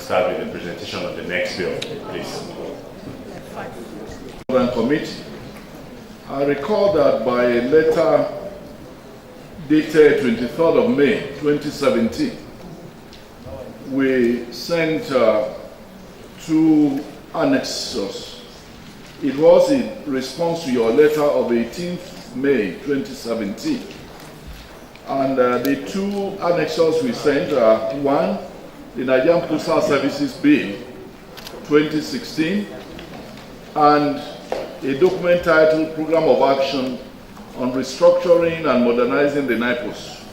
start with the presentation of the next bill, please. Committee. I recall that by a letter dated 23rd of May 2017, we sent two annexes. It was in response to your letter of 18th May 2017. And the two annexes we sent are one, the Nigerian Postal Services Bill 2016, and a document titled Program of Action on Restructuring and Modernizing the NIPOS.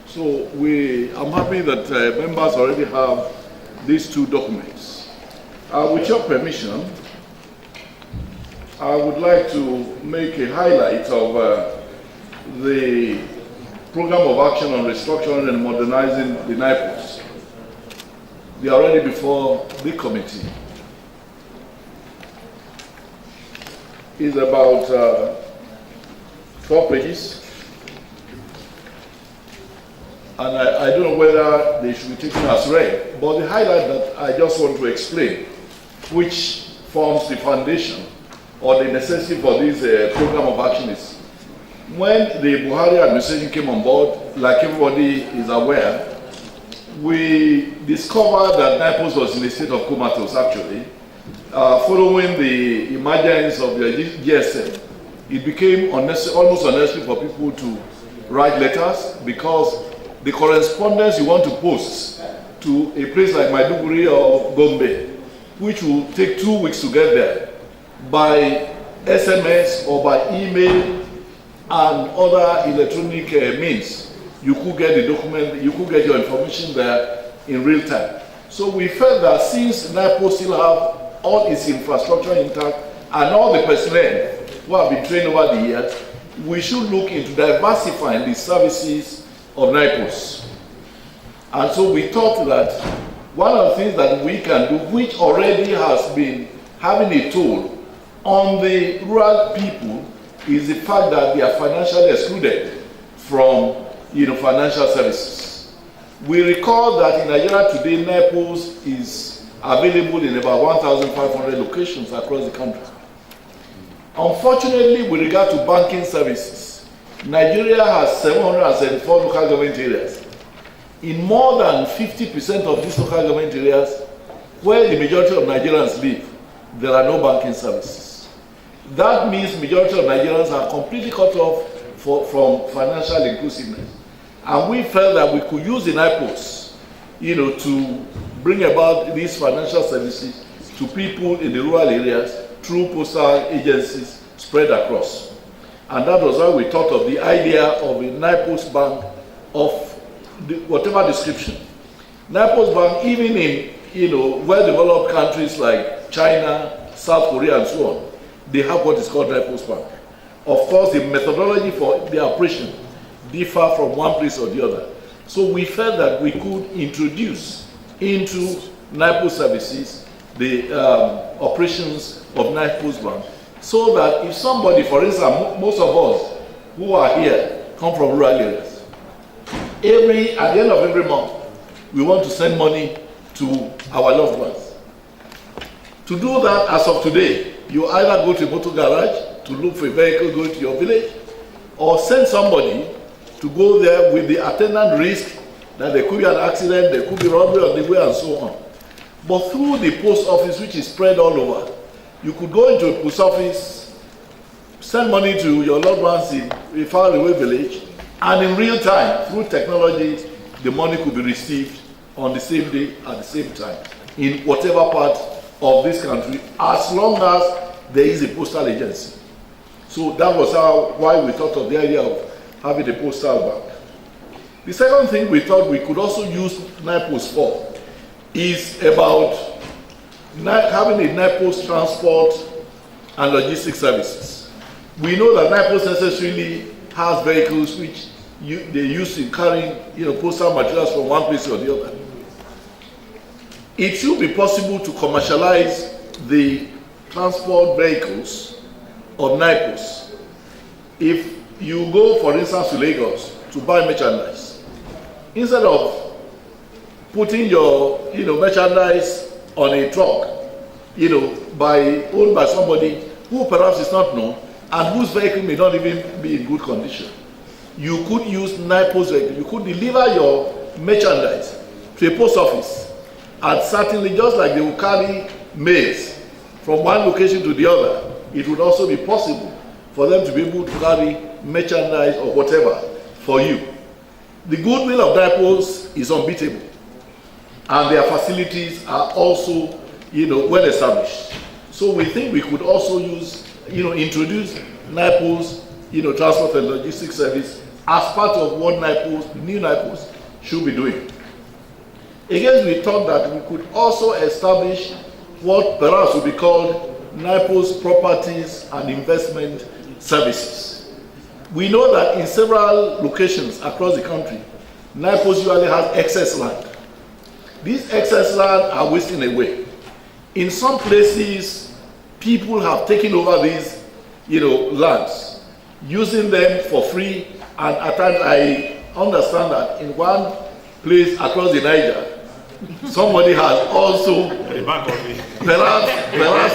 So I'm happy that members already have these two documents. With your permission, I would like to make a highlight of the Program of Action on Restructuring and Modernizing the NIPOS. They are already before the committee. It's about 12 pages. And I don't know whether they should be taken as read, but the highlight that I just want to explain, which forms the foundation or the necessity for this program of action, is when the Buhari administration came on board, like everybody is aware, we discovered that NIPOS was in a state of comatose actually. Following the emergence of the GSM, it became almost unnecessary for people to write letters, because the correspondence you want to post to a place like Maiduguri or Gombe, which will take 2 weeks to get there, by SMS or by email and other electronic means, you could get the document, you could get your information there in real time. So we felt that since NIPOS still have all its infrastructure intact and all the personnel who have been trained over the years, we should look into diversifying the services of NIPOS. And so we thought that one of the things that we can do, which already has been having a toll on the rural people, is the fact that they are financially excluded from financial services. We recall that in Nigeria today, NIPOS is available in about 1,500 locations across the country. Unfortunately, with regard to banking services, Nigeria has 774 local government areas. In more than 50% of these local government areas, where the majority of Nigerians live, there are no banking services. That means majority of Nigerians are completely cut off from financial inclusiveness. And we felt that we could use the NIPOS, to bring about these financial services to people in the rural areas through postal agencies spread across. And that was why we thought of the idea of a NIPOS bank of whatever description. NIPOS bank, even in well-developed countries like China, South Korea, and so on, they have what is called NIPOS bank. Of course, the methodology for the operation differ from one place or the other. So we felt that we could introduce into NIPOS services the operations of NIPOS bank, so that if somebody, for instance, most of us who are here come from rural areas, at the end of every month, we want to send money to our loved ones. To do that, as of today, you either go to a motor garage to look for a vehicle going to your village, or send somebody to go there with the attendant risk that there could be an accident, there could be robbery on the way, and so on. But through the post office, which is spread all over, you could go into a post office, send money to your loved ones in a faraway village, and in real time, through technology, the money could be received on the same day at the same time in whatever part of this country, as long as there is a postal agency. So that was why we thought of the idea of having a postal bank. The second thing we thought we could also use NIPOS for is about having a NIPOS transport and logistics services. We know that NIPOS necessarily has vehicles which they use in carrying postal materials from one place or the other. It should be possible to commercialize the transport vehicles of NIPOS. If you go, for instance, to Lagos to buy merchandise, instead of putting your, merchandise on a truck, owned by somebody who perhaps is not known and whose vehicle may not even be in good condition. You could use NIPO's vehicle. You could deliver your merchandise to a post office, and certainly, just like they will carry mails from one location to the other, it would also be possible for them to be able to carry merchandise or whatever for you. The goodwill of NIPO's is unbeatable, and their facilities are also, well established. So we think we could also use, introduce NIPO's, transport and logistics service as part of what NIPO's, new NIPO's, should be doing. Again, we thought that we could also establish what perhaps would be called NIPO's properties and investment services. We know that in several locations across the country, NIPO's usually has excess land. These excess land are wasting away. In some places, people have taken over these, lands, using them for free, and at times I understand that in one place across the Niger, somebody has also, perhaps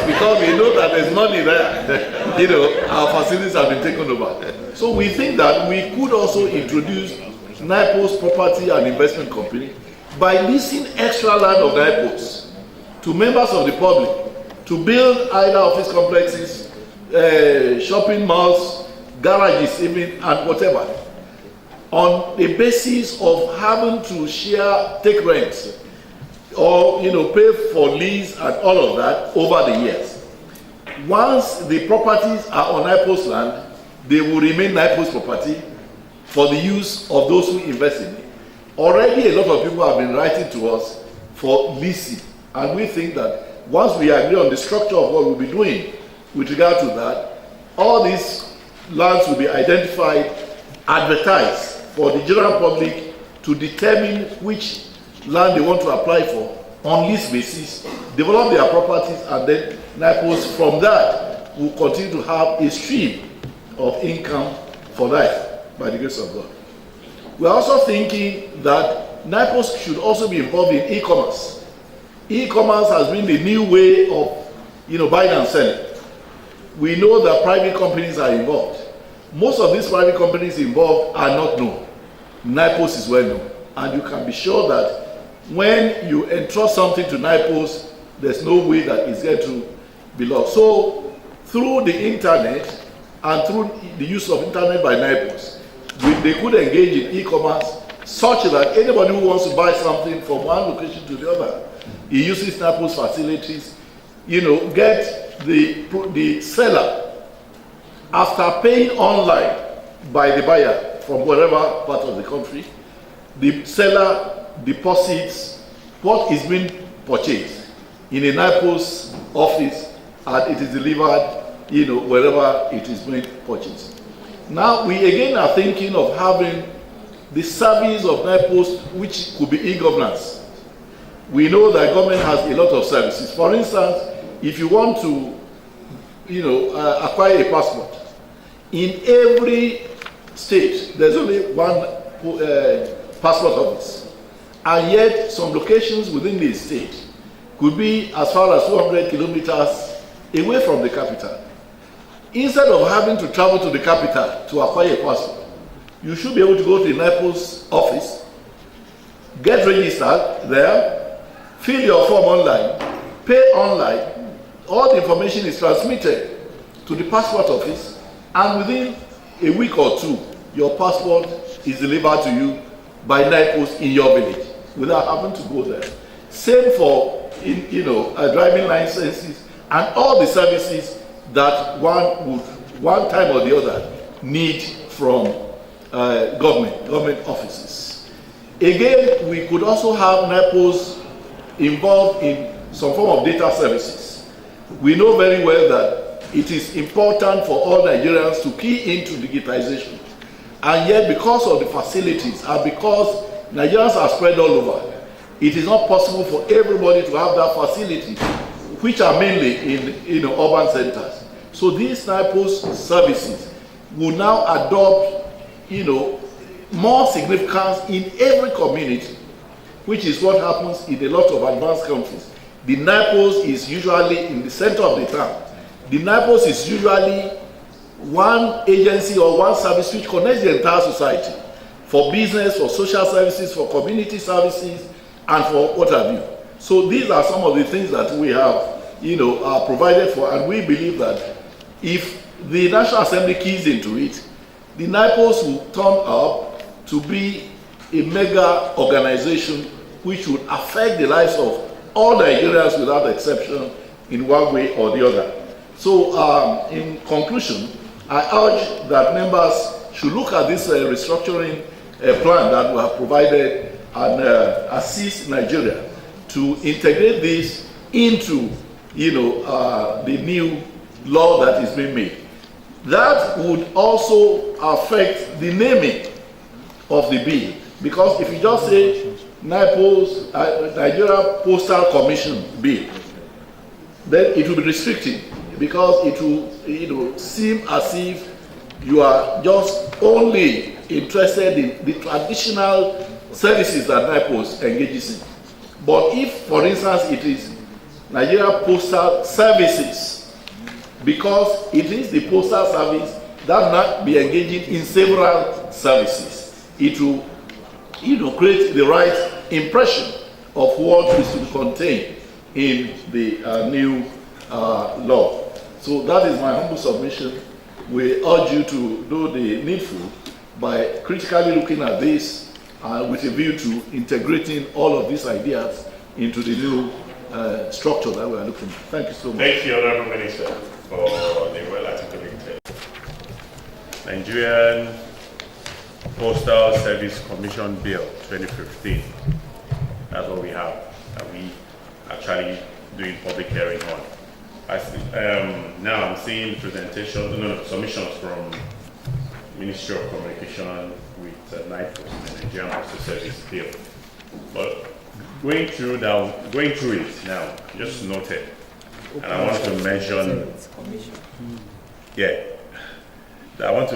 because we know that there's money there, our facilities have been taken over. So we think that we could also introduce NIPO's property and investment company by leasing extra land of NIPO's to members of the public to build either office complexes, shopping malls, garages even, and whatever, on the basis of having to take rent or pay for lease and all of that over the years. Once the properties are on NIPO's land, they will remain NIPO's property for the use of those who invest in it. Already a lot of people have been writing to us for leasing, and we think that once we agree on the structure of what we'll be doing with regard to that, all these lands will be identified, advertised for the general public to determine which land they want to apply for on lease basis, develop their properties, and then NIPO's from that will continue to have a stream of income for life by the grace of God. We're also thinking that NIPO's should also be involved in e-commerce. E-commerce has been the new way of buying and selling. We know that private companies are involved. Most of these private companies involved are not known. NIPO's is well known, and you can be sure that when you entrust something to NIPO's, there's no way that it's going to be lost. So through the internet and through the use of internet by NIPO's, they could engage in e-commerce such that anybody who wants to buy something from one location to the other, he uses NIPO's facilities, get the seller, after paying online by the buyer from wherever part of the country, the seller deposits what is being purchased in a NIPO's office, and it is delivered, wherever it is being purchased. Now, we again are thinking of having the service of NIPO's, which could be e-governance. We know that government has a lot of services. For instance, if you want to, acquire a passport, in every state, there's only one passport office. And yet, some locations within the state could be as far as 200 kilometers away from the capital. Instead of having to travel to the capital to acquire a passport, you should be able to go to the NIPO's office, get registered there, fill your form online, pay online, all the information is transmitted to the passport office, and within a week or two, your passport is delivered to you by NIPO's in your village without having to go there. Same for driving licenses and all the services that one would, one time or the other, need from government offices. Again, we could also have NIPO's involved in some form of data services. We know very well that it is important for all Nigerians to key into digitization. And yet, because of the facilities and because Nigerians are spread all over, it is not possible for everybody to have that facility, which are mainly in urban centers. So these NIPO's services will now adopt more significance in every community which is what happens in a lot of advanced countries. The NIPOS is usually in the center of the town. The NIPOS is usually one agency or one service which connects the entire society for business, for social services, for community services, and for what have you. So these are some of the things that we have, provided for, and we believe that if the National Assembly keys into it, the NIPOS will turn up to be a mega organization which would affect the lives of all Nigerians without exception in one way or the other. So in conclusion, I urge that members should look at this restructuring plan that we have provided and assist Nigeria to integrate this into the new law that is being made. That would also affect the naming of the bill, because if you just say NIPOS, Nigeria Postal Commission bill, then it will be restricting, because it will seem as if you are just only interested in the traditional services that NIPOS engages in. But if, for instance, it is Nigeria Postal Services, because it is the postal service that will not be engaging in several services, it will create the right impression of what is to be contained in the new law. So that is my humble submission. We urge you to do the needful by critically looking at this with a view to integrating all of these ideas into the new structure that we are looking at. Thank you so much. Thank you, Honorable Minister, for the well-articulated Nigerian Postal Service Commission Bill 2015. That's what we have, and we actually doing public hearing on. Now I'm seeing submissions from Ministry of Communication with NIPOS, the Nigerian Postal Service Bill. But going through it now, just noted, and I want to mention, I want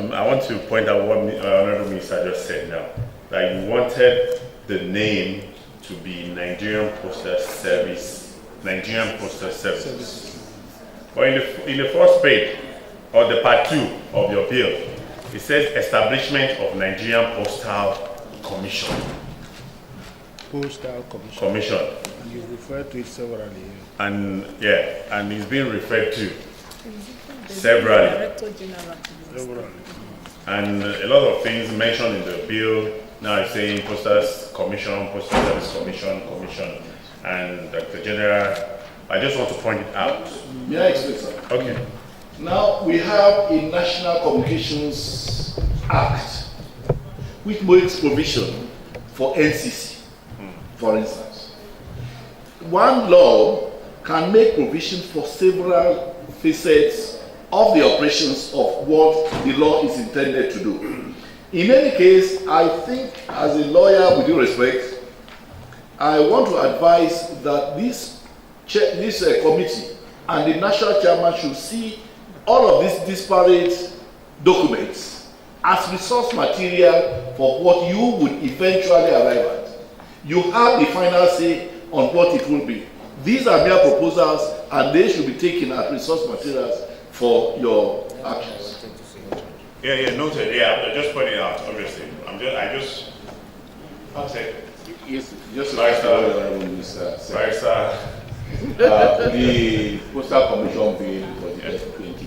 to point out what Honorable Minister just said now, that you wanted the name to be Nigerian Postal Service, Nigerian Postal Service. But in the first page, or the part 2 of your bill, it says establishment of Nigerian Postal Commission. Postal Commission. And you refer to it severally. And and it's being referred to severally. And a lot of things mentioned in the bill now is saying Postal Commission, Postal Service Commission, and Dr. General. I just want to point it out. May I explain, sir? Okay. Now we have a National Communications Act which makes provision for NCC, for instance. One law can make provision for several facets of the operations of what the law is intended to do. In any case, I think as a lawyer, with due respect, I want to advise that this committee and the national chairman should see all of these disparate documents as resource material for what you would eventually arrive at. You have the final say on what it will be. These are mere proposals, and they should be taken as resource materials for your actions. Noted. I'm just pointing out, obviously. I'll say. Yes, just Barrister. The Postal Commission bill was just 2015,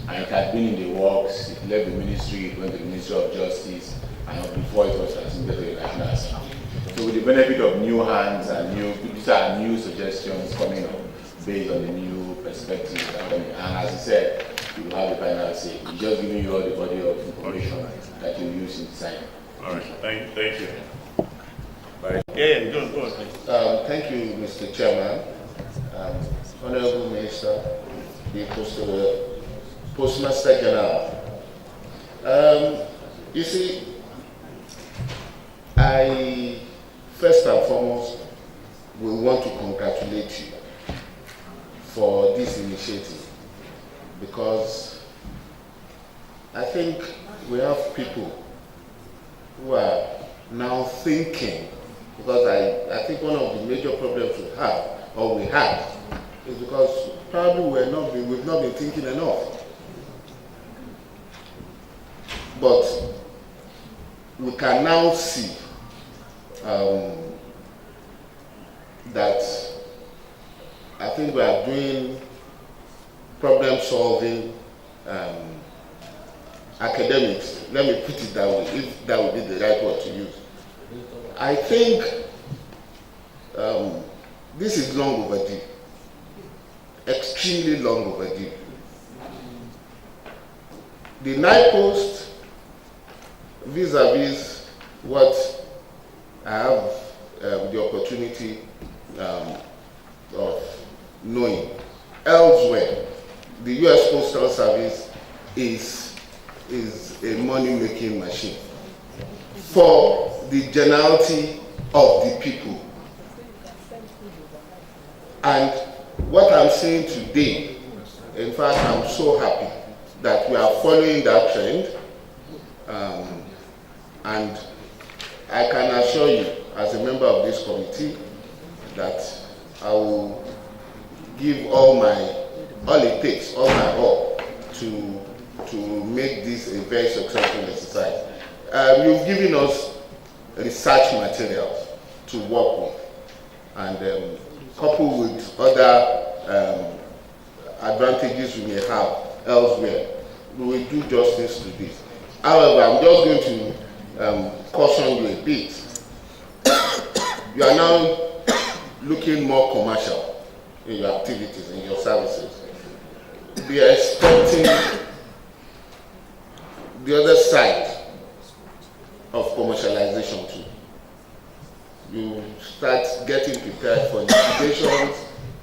and it had been in the works. It left the ministry, it went to the Ministry of Justice, and before it was transmitted to the National Assembly. So with the benefit of new hands and new suggestions coming up based on the new perspectives that are coming, and as I said, you will have the final say. We're just giving you all the body of information that you use in design. All right, thank you. Go on. Thank you, Mr. Chairman. Honorable Minister, the Postmaster General. You see, I first and foremost will want to congratulate you for this initiative, because I think we have people who are now thinking Because I think one of the major problems we have, or we had, is because probably we've not been thinking enough. But we can now see that I think we are doing problem solving academics. Let me put it that way, if that would be the right word to use. I think this is long overdue, extremely long overdue. The NIPOST, vis-a-vis what I have the opportunity of knowing elsewhere, the U.S. Postal Service is a money-making machine for the generality of the people. And what I'm saying today, in fact, I'm so happy that we are following that trend. And I can assure you, as a member of this committee, that I will give all it takes, all my all, to make this a very successful exercise. You've given us research materials to work with, and coupled with other advantages we may have elsewhere, we will do justice to this. However, I'm just going to caution you a bit. You are now looking more commercial in your activities, in your services. We are expecting the other side of commercialization too. You start getting prepared for investigations,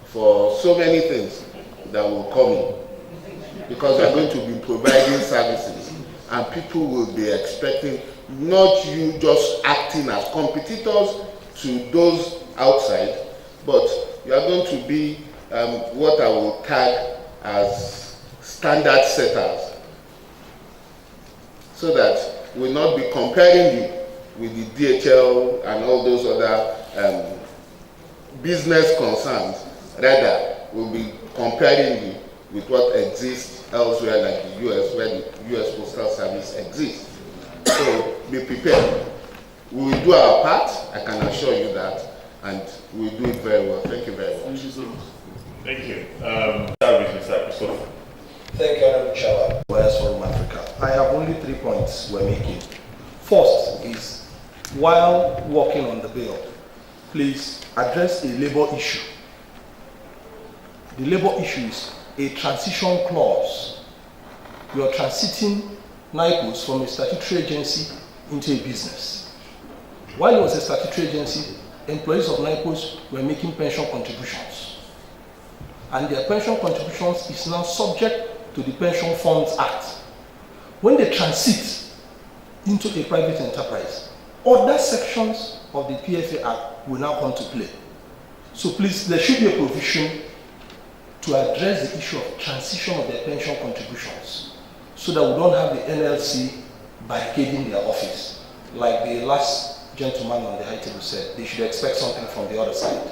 for so many things that will come in, because we are going to be providing services, and people will be expecting not you just acting as competitors to those outside, but you are going to be what I will tag as standard setters, so that we'll not be comparing you with the DHL and all those other business concerns. Rather, we'll be comparing you with what exists elsewhere, like the US, where the US Postal Service exists. So be prepared. We will do our part, I can assure you that, and we will do it very well. Thank you very much. Thank you. Service, Mr. Episode. Thank you, Honorable Chairman. Whereas from Africa, I have only 3 points we're making. First is, while working on the bill, please address a labor issue. The labor issue is a transition clause. You are transiting NIPOS from a statutory agency into a business. While it was a statutory agency, employees of NIPOS were making pension contributions. And their pension contributions is now subject to the Pension Funds Act. When they transit into a private enterprise, other sections of the PFA Act will now come to play. So please, there should be a provision to address the issue of transition of their pension contributions, so that we don't have the NLC barricading their office. Like the last gentleman on the high table said, they should expect something from the other side.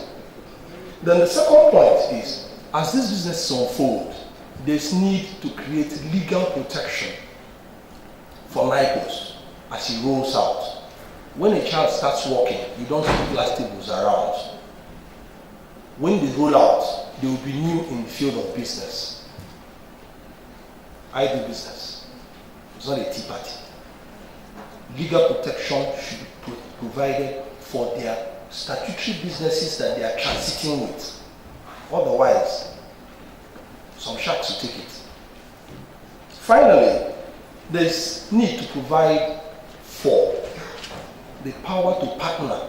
Then the second point is, as this business unfolds, there's need to create legal protection for NIPOS as he rolls out. When a child starts walking, you don't put glass tables around. When they roll out, they will be new in the field of business. I do business. It's not a tea party. Legal protection should be provided for their statutory businesses that they are transiting with. Otherwise, some sharks will take it. Finally, there's need to provide for the power to partner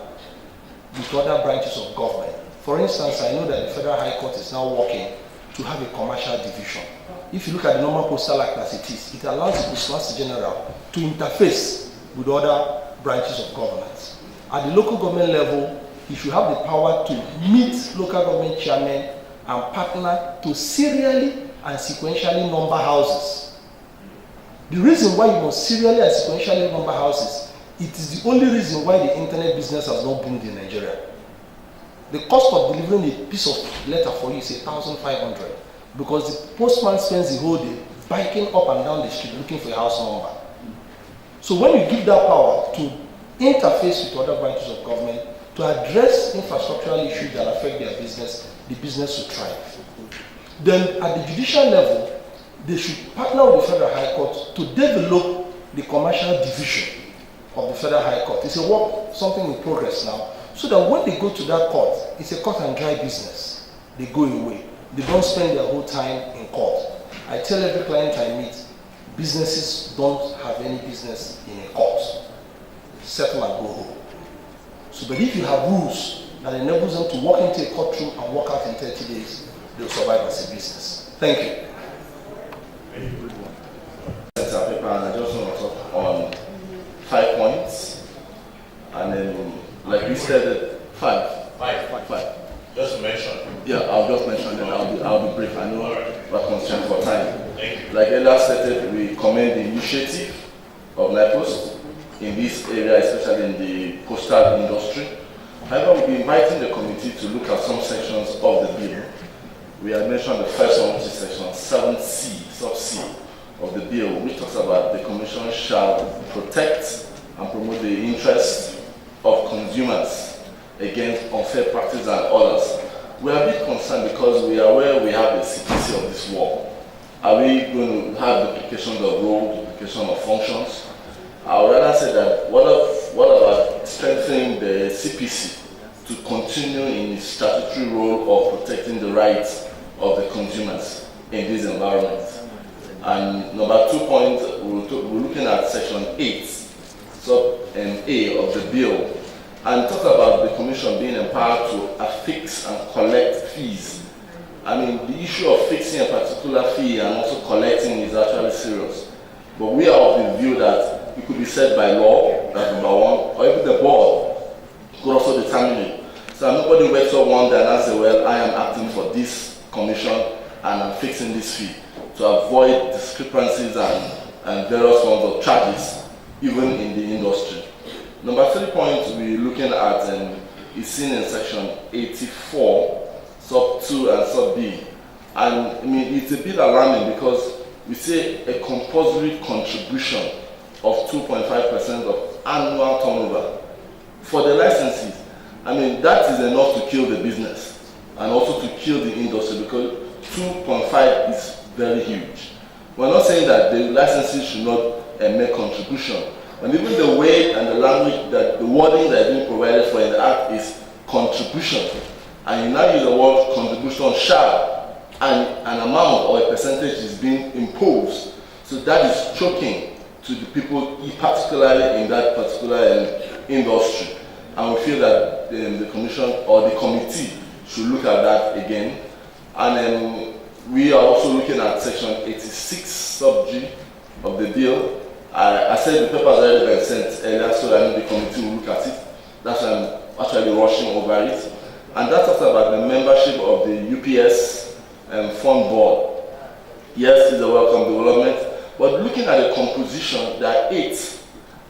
with other branches of government. For instance, I know that the Federal High Court is now working to have a commercial division. If you look at the normal Postal Act as it is, it allows the Postmaster General to interface with other branches of government. At the local government level, he should have the power to meet local government chairmen and partner to serially and sequentially number houses. The reason why you must serially and sequentially number houses it is the only reason why the internet business has not boomed in Nigeria. The cost of delivering a piece of letter for you is 1,500 because the postman spends the whole day biking up and down the street looking for a house number. So when you give that power to interface with other branches of government to address infrastructural issues that affect their business, the business will thrive. Then at the judicial level, they should partner with the Federal High Court to develop the commercial division of the Federal High Court. It's a work, something in progress now, so that when they go to that court, it's a cut and dry business. They go away. They don't spend their whole time in court. I tell every client I meet, businesses don't have any business in a court. Settle and go home. So, but if you have rules that enables them to walk into a courtroom and walk out in 30 days, they'll survive as a business. Thank you. I just want to talk on 5 points, and then, like we said, five. Just to mention. Yeah, I'll just mention them. I'll be brief. I know we're constrained for time. Like Ella stated, we commend the initiative of NIPOST in this area, especially in the postal industry. However, we'll be inviting the committee to look at some sections of the bill. We have mentioned the first one, which is section 7C, sub C of the bill, which talks about the Commission shall protect and promote the interests of consumers against unfair practice and others. We are a bit concerned because we are aware we have the CPC of this work. Are we going to have duplication of role, duplication of functions? I would rather say that what about strengthening the CPC to continue in its statutory role of protecting the rights of the consumers in this environment? And number 2 point, we're looking at section 8, sub A of the bill, and talk about the Commission being empowered to affix and collect fees. I mean, the issue of fixing a particular fee and also collecting is actually serious. But we are of the view that it could be set by law, that's number 1, or even the board could also determine it. So nobody wakes up one day and says, well, I am acting for this commission and I'm fixing this fee, to avoid discrepancies and various forms of charges, even in the industry. Number 3 point we're looking at is seen in section 84, sub 2 and sub B. And I mean, it's a bit alarming because we say a compulsory contribution of 2.5% of annual turnover for the licensees. I mean, that is enough to kill the business and also to kill the industry, because 2.5 is very huge. We're not saying that the licensees should not make contribution, and even the way and the language, that the wording that is being provided for in the Act is contribution, and you now use the word contribution shall, and an amount or a percentage is being imposed. So that is choking to the people, particularly in that particular industry. And we feel that the Commission or the committee should look at that again. And we are also looking at section 86 sub G of the bill. I said the paper has already been sent earlier, so I know the committee will look at it. That's why I'm actually rushing over it. And that talks about the membership of the UPS fund board. Yes, it's a welcome development, but looking at the composition, there are 8.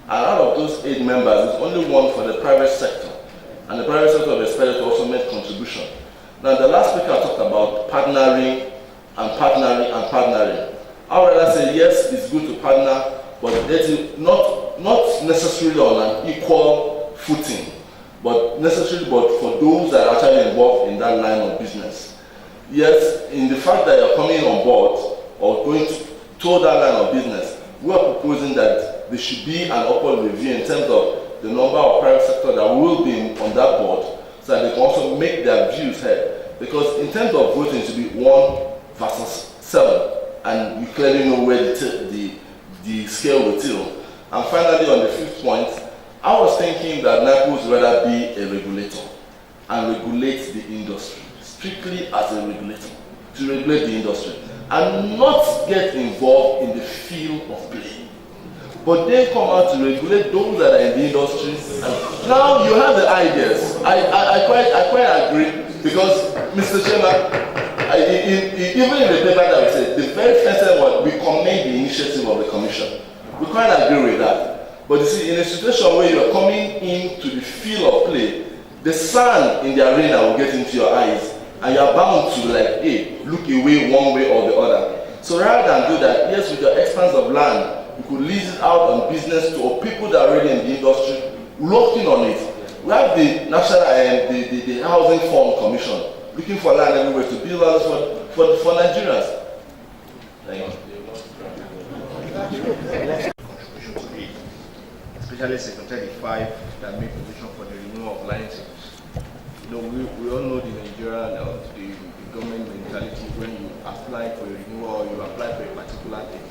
And out of those 8 members, there's only 1 for the private sector. And the private sector is expected to also make contribution. Now, the last speaker talked about partnering and partnering and partnering. I would rather say, yes, it's good to partner, but it's not necessarily on an equal footing, but for those that are actually involved in that line of business. Yes, in the fact that you're coming on board or going to that line of business, we are proposing that there should be an upward review in terms of the number of private sector that will be on that board, so that they can also make their views heard. Because in terms of voting, it should be 1 versus 7, and you clearly know where the scale will tilt. And finally, on the 5th point, I was thinking that NIPOS would rather be a regulator and regulate the industry, strictly as a regulator, to regulate the industry, and not get involved in the field of play. But they come out to regulate those that are in the industry. And now you have the ideas. I quite agree, because Mr. Chairman, even in the paper that we said, the very first one, we commend the initiative of the Commission. We quite agree with that. But you see, in a situation where you are coming into the field of play, the sand in the arena will get into your eyes, and you are bound to like, hey, look away one way or the other. So rather than do that, yes, with your expanse of land, you could lease it out on business to people that are already in the industry, working on it. We have the national the housing fund commission looking for land everywhere to build houses for Nigerians. Thank you. Especially Section 35 that make provision for the renewal of licenses. You know, we all know the Nigerian the government mentality when you apply for a renewal or you apply for a particular thing.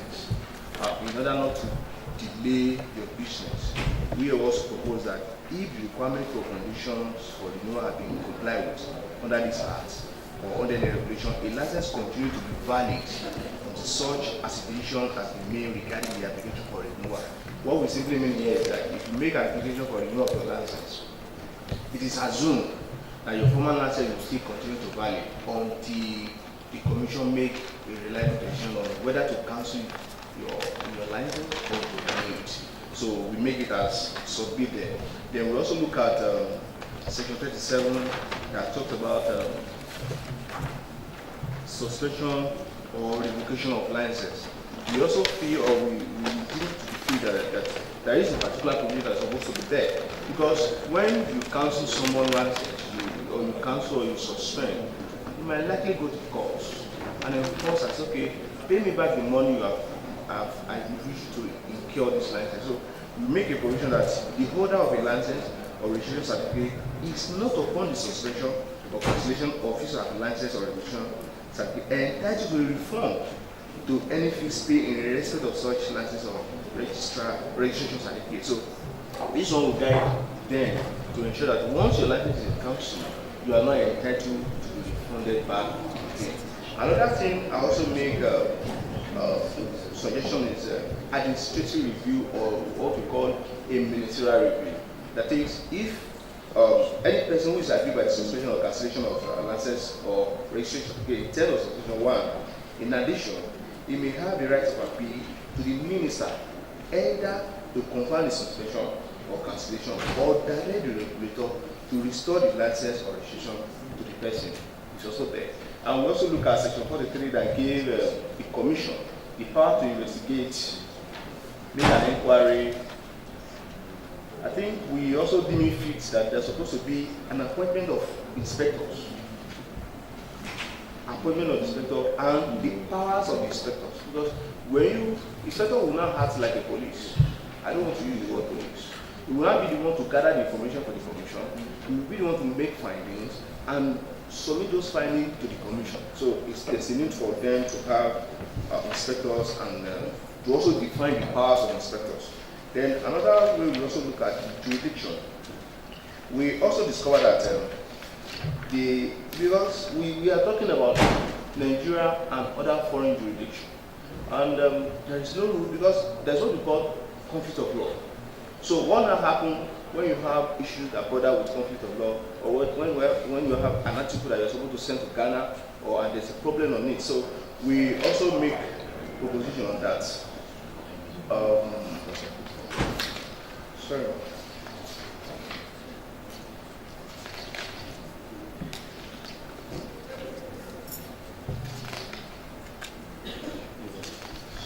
In order not to delay your business, we also propose that if the requirement for conditions for renewal have been complied with under this act or under the regulation, a license continue to be valid until such assignation has been made regarding the application for renewal. What we simply mean here is that if you make an application for renewal of your license, it is assumed that your former license will still continue to valid until the commission make a reliable decision on whether to cancel your license or to renew it. So we make it as submitted. Then we also look at Section 37 that talks about suspension or revocation of licenses. We also feel, or we feel that there is a particular provision that's supposed to be there, because when you cancel someone's license, or you cancel or you suspend, you might likely go to court, and then the court says, okay, pay me back the money you have I used to incur this license. So we make a provision that the holder of a license or registration certificate is not upon the suspension or cancellation of his license or registration certificate entitled to a refund to any fees paid in respect of such license or registration certificate. So this one will guide them to ensure that once your license is in council, you are not entitled to be refunded back again. Another thing I also make suggestion is administrative review, or what we call a ministerial review. That is, if any person who is aggrieved by the suspension or cancellation of license or registration certificate, terms of Section 1, in addition, he may have the right of appeal to the minister, either to confirm the suspension or cancellation, or direct the regulator to restore the license or registration to the person. It's also there. And we also look at Section 43 that gave the commission the power to investigate, make an inquiry. I think we also deem it fit that there's supposed to be an appointment of inspectors. Appointment of inspector and the powers of the inspectors. Because when you, inspector will not act like a police. I don't want to use the word police. You will not be the one to gather the information for the commission. You will be the one to make findings and submit those findings to the commission. So there's a need for them to have inspectors and to also define the powers of inspectors. Then another way we also look at jurisdiction. We also discovered that because we are talking about Nigeria and other foreign jurisdictions, and there is no rule because there's what we call conflict of law. So what will happen when you have issues that border with conflict of law, or when you have an article that you're supposed to send to Ghana, and there's a problem on it. So we also make proposition on that. Sorry.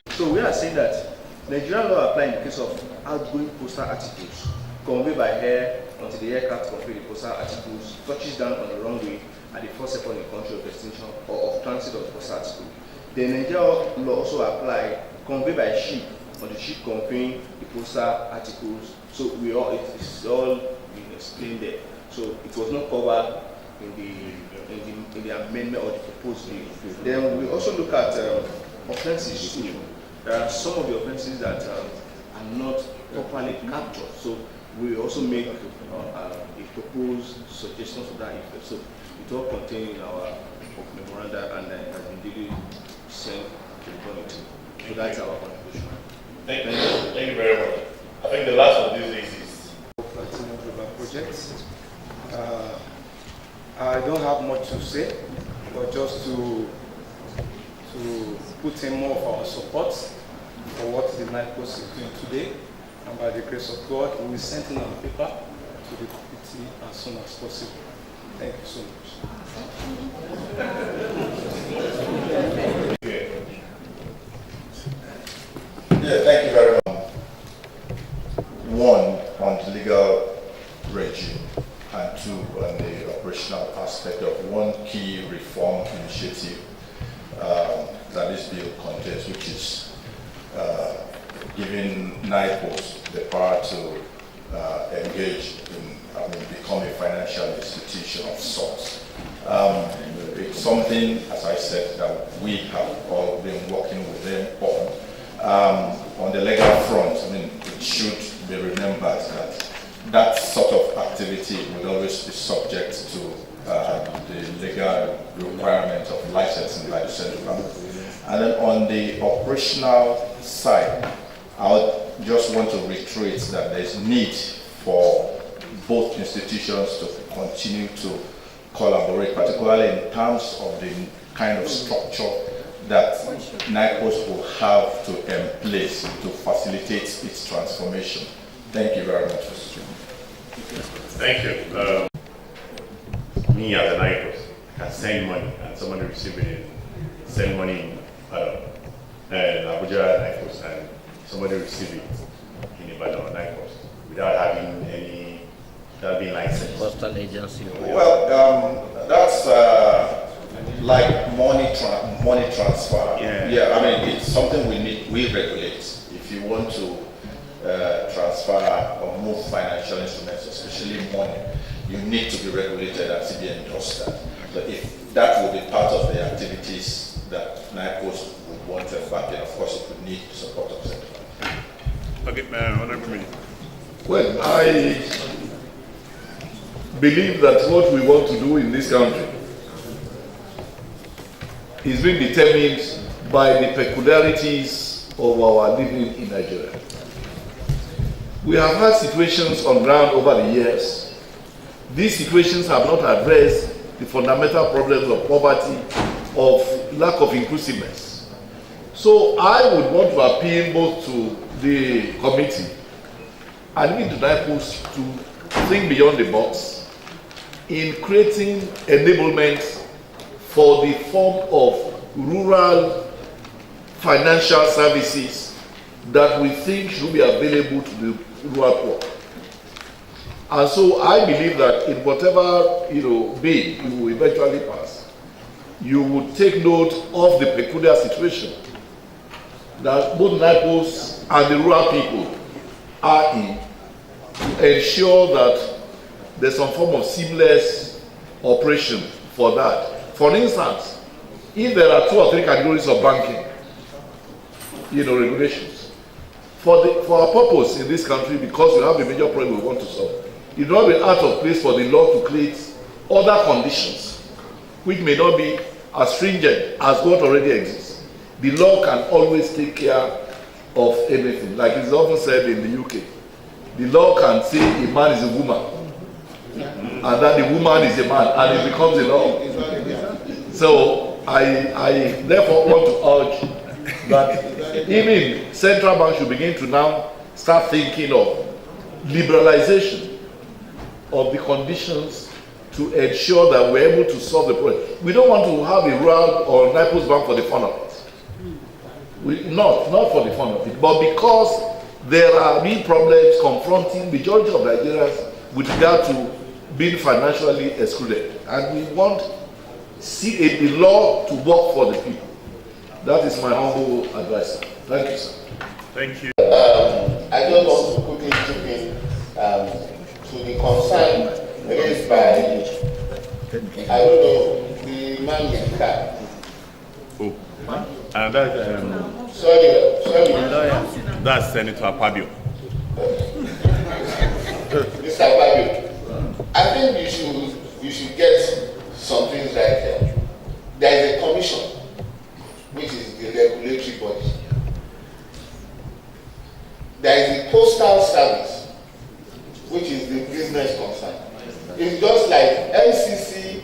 So we are saying that Nigerian law apply in the case of outgoing postal articles conveyed by air until the aircraft convey the postal articles touches down on the runway at the first step on the country of destination or of transit of the postal article. The Nigerian law also apply conveyed by ship on the ship conveying the postal articles. So it's all been explained there. So it was not covered in the amendment or the proposed bill. Then we also look at offences too. There are some of the offences that are not properly captured. So we also make a proposed suggestion to that effect. So it all contained in our memoranda and has been duly sent to the committee. So that's our contribution. Thank you very much. I think the last of these is Platinum River project. I don't have much to say, but just to put in more of our support for what the NIPOS is doing today. and by the grace of God, we will send in our paper to the committee as soon as possible. Thank you so much. Yeah, thank you very much. One, on the legal regime, and two, on the operational aspect of one key reform initiative that this bill contains, which is giving NIPOs the power to engage in become a financial institution of sorts. It's something, as I said, that we have all been working with them on. On the legal front, it should be remembered that that sort of activity will always be subject to the legal requirement of licensing by the central bank. And then on the operational side, I just want to reiterate that there is need for both institutions to continue to collaborate, particularly in terms of the kind of structure that NIPOS will have to place to facilitate its transformation. Thank you very much, Mr. Chairman. Thank you. Me as an NIPOS can send money and somebody receive it, send money in Abuja NIPOS and somebody receive it in Ibadan NIPOS without having any, without being licensed. Postal agency. Well, that's like money transfer. Yeah, it's something we regulate. If you want to transfer or move financial instruments, especially money, you need to be regulated, and CBN does that. But if that would be part of the activities that NIPOS would want to embark in, of course it would need support of central bank. Okay, Honorable Minister. Well, I believe that what we want to do in this country is being determined by the peculiarities of our living in Nigeria. We have had situations on ground over the years. These situations have not addressed the fundamental problems of poverty, of lack of inclusiveness. So I would want to appeal both to the committee and even to NIPOS to think beyond the box in creating enablement for the form of rural financial services that we think should be available to the rural poor. And so I believe that in whatever bill you will eventually pass, you would take note of the peculiar situation that both NIPOS and the rural people are in, to ensure that there's some form of seamless operation for that. For instance, if there are 2 or 3 categories of banking, regulations, for our purpose in this country, because we have a major problem we want to solve, it will not be out of place for the law to create other conditions which may not be as stringent as what already exists. The law can always take care of everything. Like it's often said in the UK, the law can say a man is a woman, and that the woman is a man, and it becomes a law. So I therefore want to urge that even central bank should begin to now start thinking of liberalization of the conditions to ensure that we're able to solve the problem. We don't want to have a rural or NIPOS bank for the fun of it. Not for the fun of it, but because there are real problems confronting the majority of Nigerians with regard to being financially excluded. And we want the law to work for the people. That is my humble advice. Thank you, sir. Thank you. I just want to quickly chip in to the concern raised by, I don't know, the man with the car. Oh, and that, Sorry. that's Senator Akpabio. Mr. Akpabio, I think you should get some things right here. There is a commission, which is the regulatory body. There is the postal service, which is the business concern. It's just like NCC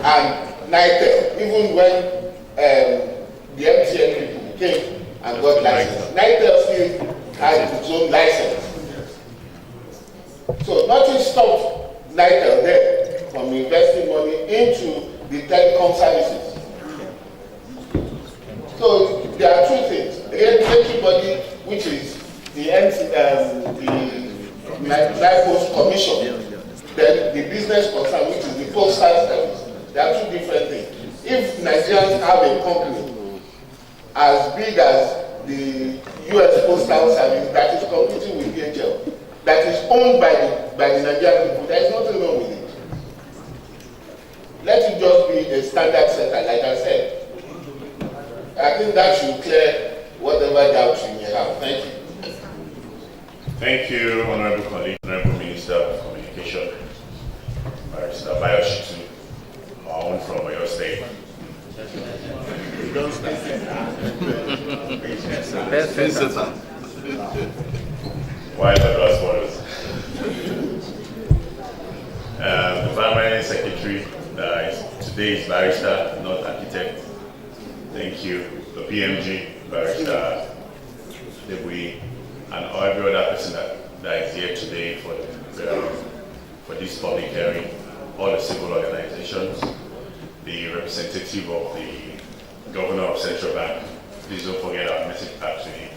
and NITEL, even when the MTN people came and got license. NITEL still had its own license. So nothing stopped NITEL then from investing money into the telecom services. So there are two things. Everybody, which is the NIPOS Commission, then the business concern, which is the postal service. They are two different things. If Nigerians have a company as big as the US Postal Service that is competing with DHL, that is owned by the Nigerian people, there is nothing wrong with it. Let it just be a standard setter, like I said. I think that should clear whatever doubts you may have. Thank you. Thank you, Honorable colleague, Honorable Minister of Communication, Barrister Fijabi, our own from Oyo State. Why the last follows? The Permanent Secretary today is Barrister, not Architect. Thank you. The PMG, Barrister Debui, and every other person that is here today for this public hearing, all the civil organizations, the representative of the Governor of Central Bank. Please don't forget our message back to him.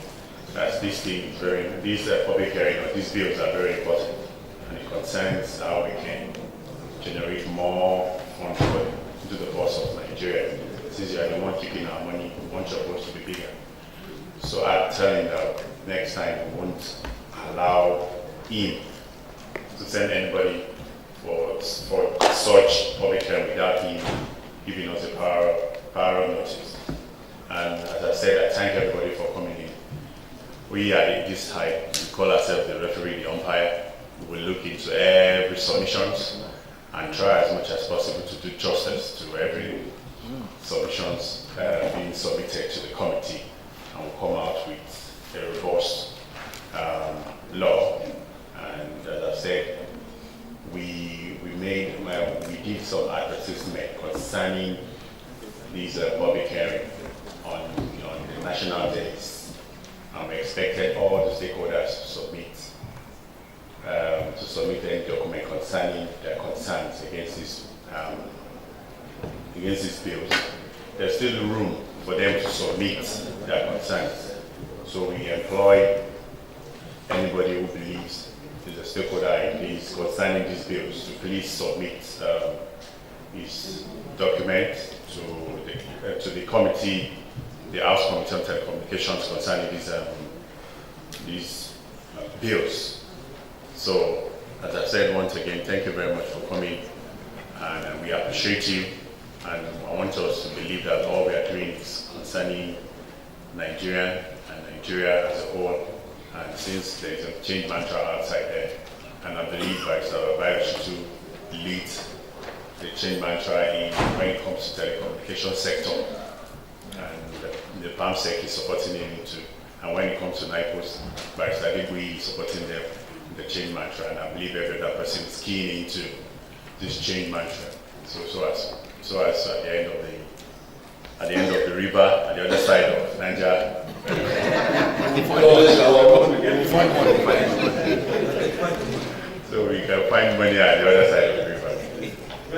As this thing is these public hearing or these bills are very important, and it concerns how we can generate more funds into the force of Nigeria. Since you are the one keeping our money, we want your votes to be bigger. So I'm telling you that next time we won't allow him to send anybody for such public hearing without him giving us a power of notice. And as I said, I thank everybody for coming in. We are at this height, we call ourselves the referee, the umpire. We will look into every submissions and try as much as possible to do justice to every submissions being submitted to the committee, and we'll come out with a robust law. And as I said, we did some advertisement concerning these public hearing on the national days, and we expected all the stakeholders to submit any document concerning their concerns against these bills. There's still room for them to submit their concerns. So we employ anybody who believes is a stakeholder in these concerning these bills to please submit his document to the committee, the House Committee on Telecommunications concerning these bills. So, as I said once again, thank you very much for coming, and we appreciate you. And I want us to believe that all we are doing is concerning Nigeria and Nigeria as a whole. And since there is a change mantra outside there, and I believe Barrister Fijabi to lead the change mantra when it comes to telecommunication sector, and the PAMSEC is supporting him too. And when it comes to NIPOS, Barrister Fijabi is supporting them in the change mantra, and I believe every other person is keen into this change mantra. So as at the end of the river, at the other side of Nigeria. So we can find money at the other side of the river.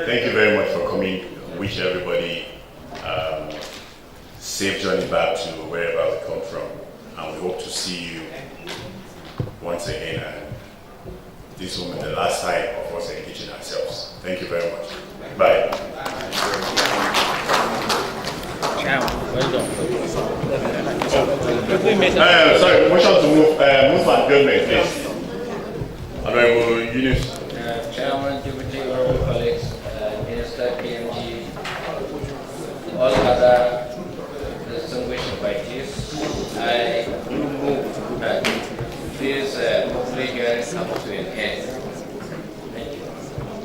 Thank you very much for coming. Wish everybody safe journey back to wherever we come from, and we hope to see you once again. And this will be the last time of us engaging ourselves. Thank you very much. Bye. Sorry, motion to move and adjournment, please. Honorable Yunus. Chairman, Deputy, Honorable colleagues, Minister, PMG, all other distinguished invitees, I move that this public hearing comes to an end. Thank you.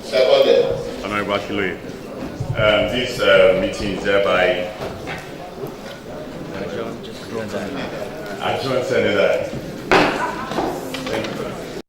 Seconded. Honorable Akiloye. This meeting is thereby adjourned. Senator.